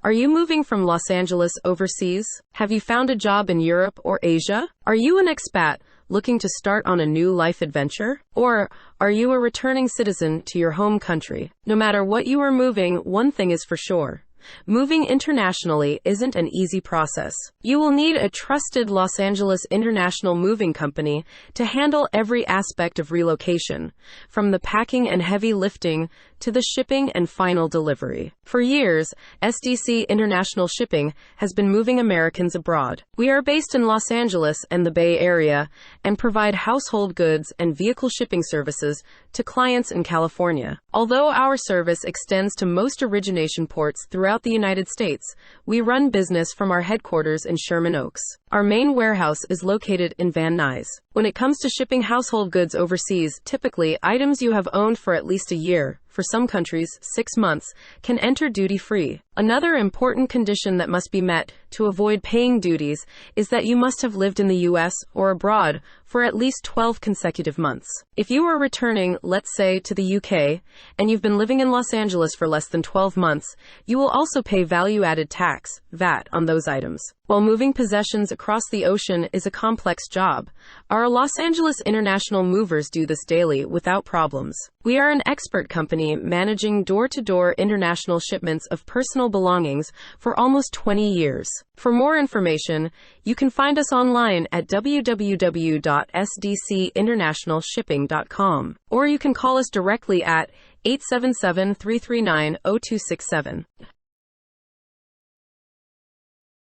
Are you moving from Los Angeles overseas? Have you found a job in Europe or Asia? Are you an expat looking to start on a new life adventure? Or are you a returning citizen to your home country? No matter what you are moving, one thing is for sure. Moving internationally isn't an easy process. You will need a trusted Los Angeles international moving company to handle every aspect of relocation, from the packing and heavy lifting to the shipping and final delivery. For years, SDC International Shipping has been moving Americans abroad. We are based in Los Angeles and the Bay Area and provide household goods and vehicle shipping services to clients in California. Although our service extends to most origination ports throughout the United States, we run business from our headquarters in Sherman Oaks. Our main warehouse is located in Van Nuys. When it comes to shipping household goods overseas, typically items you have owned for at least a year, for some countries, 6 months, can enter duty-free. Another important condition that must be met to avoid paying duties is that you must have lived in the U.S. or abroad for at least 12 consecutive months. If you are returning, let's say, to the U.K., and you've been living in Los Angeles for less than 12 months, you will also pay value-added tax, VAT, on those items. While moving possessions across the ocean is a complex job, our Los Angeles international movers do this daily without problems. We are an expert company managing door-to-door international shipments of personal belongings for almost 20 years. For more information, you can find us online at www.sdcinternationalshipping.com, or you can call us directly at 877-339-0267.